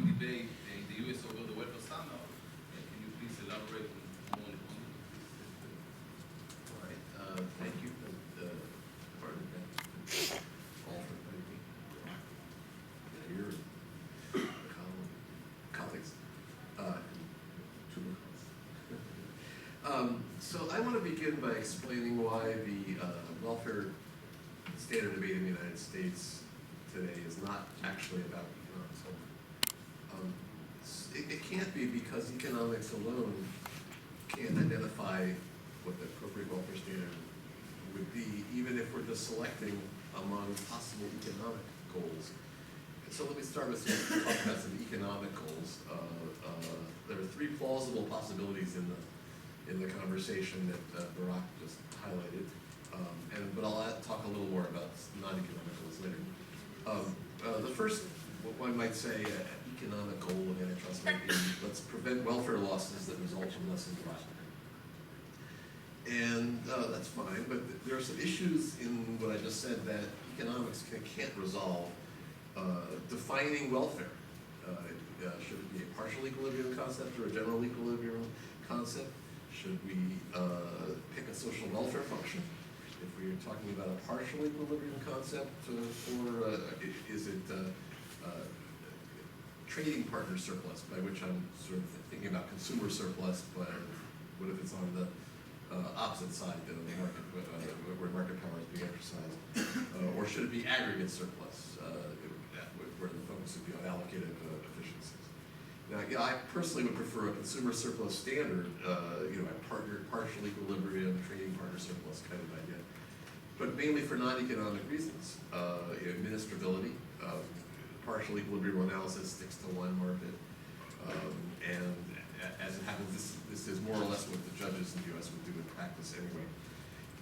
ongoing debate in the U.S. over the welfare standard. Can you please elaborate more on this? All right. Thank you. Pardon me. All for me. Your colleagues. So I want to begin by explaining why the welfare standard debate in the United States today is not actually about economics only. It can't be, because economics alone can't identify what the appropriate welfare standard would be, even if we're just selecting among possible economic goals. So let me start with talk about some economic goals. There are three plausible possibilities in the conversation that Barak just highlighted, but I'll talk a little more about non-economic goals later. The first, what one might say, economic goal of antitrust might be, let's prevent welfare losses that result from lessened profit. And that's fine, but there are some issues in what I just said that economics can't resolve. Defining welfare. Should it be a partial equilibrium concept or a general equilibrium concept? Should we pick a social welfare function? If we're talking about a partial equilibrium concept, or is it trading partner surplus, by which I'm sort of thinking about consumer surplus, but what if it's on the opposite side of the market, where market power is being exercised? Or should it be aggregate surplus, where the focus would be on allocated efficiencies? Now, yeah, I personally would prefer a consumer surplus standard, a partial equilibrium, trading partner surplus kind of idea, but mainly for non-economic reasons. Administrability, partial equilibrium analysis sticks to one market, and as it happens, this is more or less what the judges in the U.S. would do in practice anyway.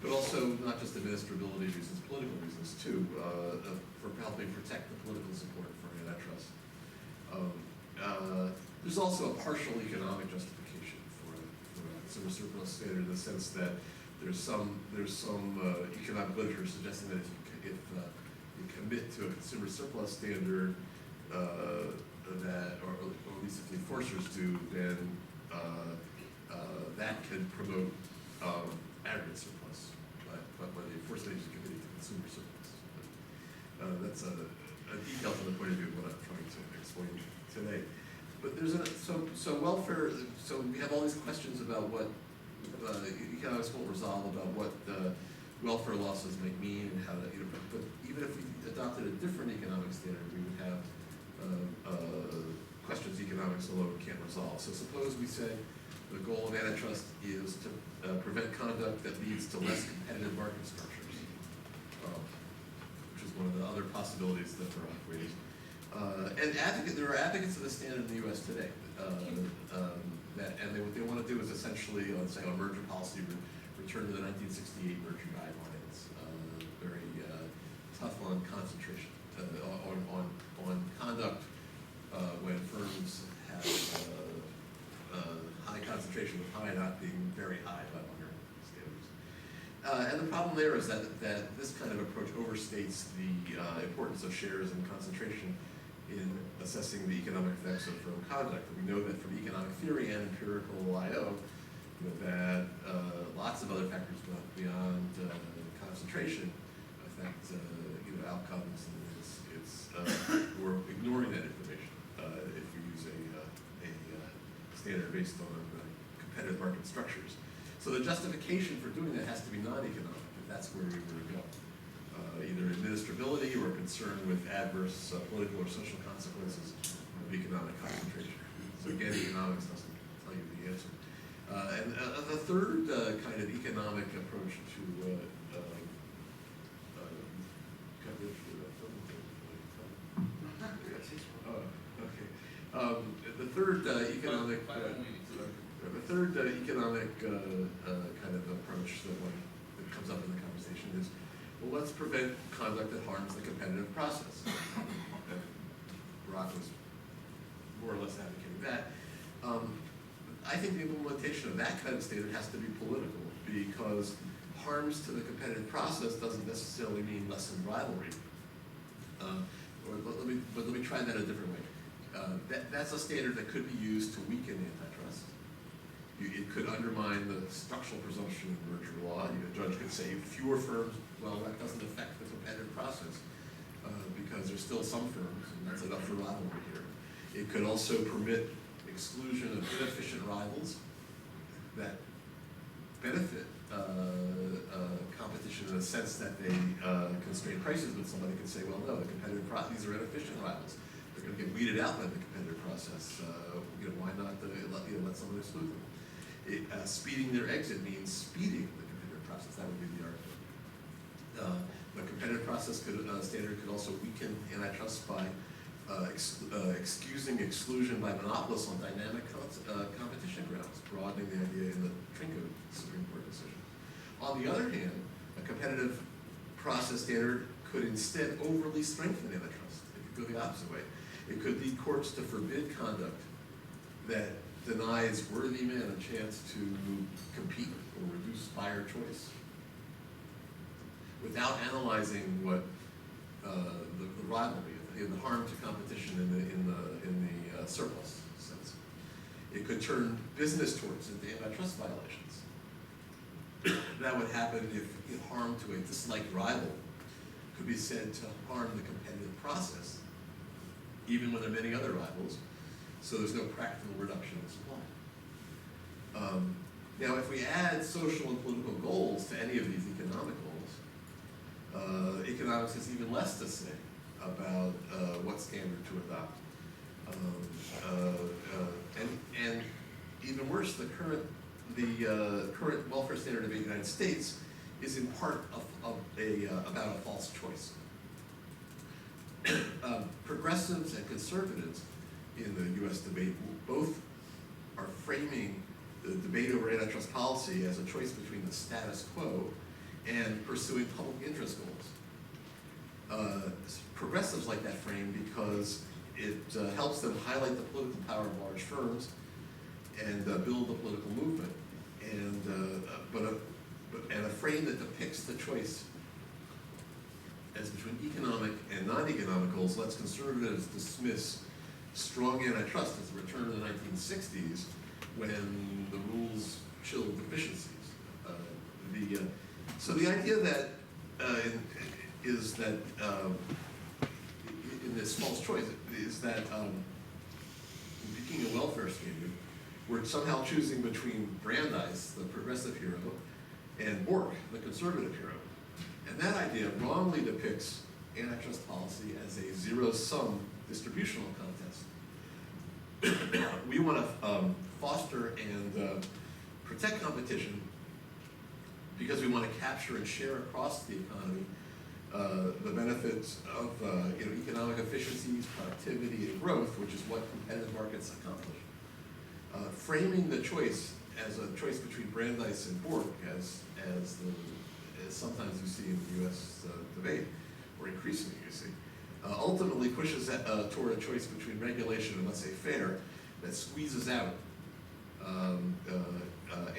But also not just administrability reasons, political reasons too, for helping protect the political support for antitrust. There's also a partial economic justification for a consumer surplus standard, in the sense that there's some economic literature suggesting that if you commit to a consumer surplus standard, that, or at least if the enforcers do, then that could promote aggregate surplus, but when the enforcement agency committing to consumer surplus. That's a detail from the point of view of what I'm trying to explain today. But there's so welfare. So we have all these questions about what economics won't resolve, about what welfare losses might mean and how to. But even if we adopted a different economic standard, we would have questions economics alone can't resolve. So suppose we say the goal of antitrust is to prevent conduct that leads to less competitive market structures, which is one of the other possibilities that Barak raised. And there are advocates of the standard in the U.S. today. What they want to do is essentially, let's say, on merger policy, return to the 1968 merger guidelines. Very tough on concentration, on conduct when firms have high concentration, with high not being very high by modern standards. And the problem there is that this kind of approach overstates the importance of shares and concentration in assessing the economic effects of firm conduct. We know that from economic theory and empirical I/O, that lots of other factors beyond concentration affect outcomes, and we're ignoring that information if we use a standard based on competitive market structures. So the justification for doing that has to be non-economic, if that's where we were to go. Either administrability or concern with adverse political or social consequences of economic concentration. So again, economics doesn't tell you the answer. And the third kind of economic approach to the third economic kind of approach that comes up in the conversation is, well, let's prevent conduct that harms the competitive process. Barak was more or less advocating that. I think the implementation of that kind of standard has to be political, because harms to the competitive process doesn't necessarily mean lessened rivalry. Let me try that a different way. That's a standard that could be used to weaken antitrust. It could undermine the structural presumption of merger law. A judge could say fewer firms, well, that doesn't affect the competitive process because there's still some firms, and that's enough for rivalry here. It could also permit exclusion of inefficient rivals that benefit competition in the sense that they constrain prices, but somebody could say, well, no, these are inefficient rivals. They're going to get weeded out by the competitive process. Why not let someone exclude them? Speeding their exit means speeding the competitive process. That would be the argument. The competitive process standard could also weaken antitrust by excusing exclusion by monopolists on dynamic competition grounds, broadening the idea in the Trinco Supreme Court decision. On the other hand, a competitive process standard could instead overly strengthen antitrust. It could go the opposite way. It could lead courts to forbid conduct that denies worthy men a chance to compete or reduce buyer choice without analyzing what the rivalry, the harm to competition in the surplus sense. It could turn business torts into antitrust violations. That would happen if harm to a disliked rival could be said to harm the competitive process, even when there are many other rivals, so there's no practical reduction in supply. Now, if we add social and political goals to any of these economic goals, economics has even less to say about what standard to adopt. And even worse, the current welfare standard of the United States is in part about a false choice. Progressives and conservatives in the U.S. debate both are framing the debate over antitrust policy as a choice between the status quo and pursuing public interest goals. Progressives like that frame because it helps them highlight the political power of large firms and build the political movement. And a frame that depicts the choice as between economic and non-economic goals lets conservatives dismiss strong antitrust as a return to the 1960s when the rules chilled efficiencies. So the idea that is that in this false choice is that in picking a welfare standard, we're somehow choosing between Brandeis, the progressive hero, and Bork, the conservative hero. And that idea wrongly depicts antitrust policy as a zero-sum distributional contest. We want to foster and protect competition because we want to capture and share across the economy the benefits of economic efficiencies, productivity, and growth, which is what competitive markets accomplish. Framing the choice as a choice between Brandeis and Bork, as sometimes you see in the U.S. Debate, or increasingly you see, ultimately pushes toward a choice between regulation and, let's say, fair, that squeezes out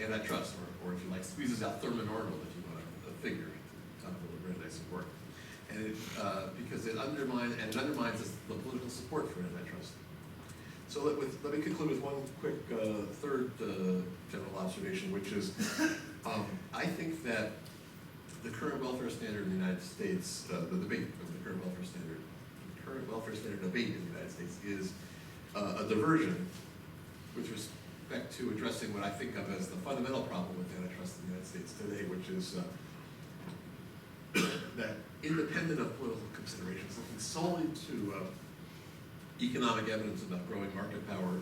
antitrust, or if you like, squeezes out Thurman Arnold, if you want a figure, comparable to Brandeis and Bork. And because it undermines the political support for antitrust. So let me conclude with one quick third general observation, which is I think that the current welfare standard in the United States, the debate of the current welfare standard debate in the United States is a diversion with respect to addressing what I think of as the fundamental problem with antitrust in the United States today, which is that independent of political considerations, looking solely to economic evidence about growing market power,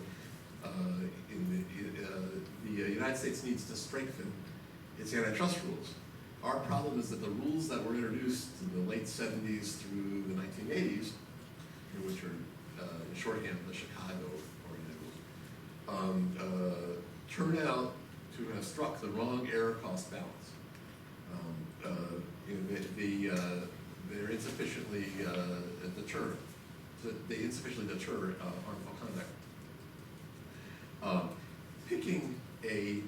the United States needs to strengthen its antitrust rules. Our problem is that the rules that were introduced in the late 70s through the 1980s, which are in shorthand the Chicago-oriented rules, turn out to have struck the wrong error-cost balance. They're insufficiently deterrent. So they insufficiently deter harmful conduct. Picking a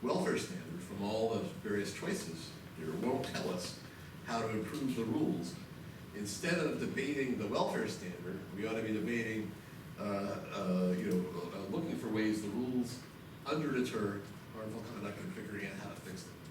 welfare standard from all the various choices here won't tell us how to improve the rules. Instead of debating the welfare standard, we ought to be debating looking for ways the rules under deter harmful conduct and figuring out how to fix it.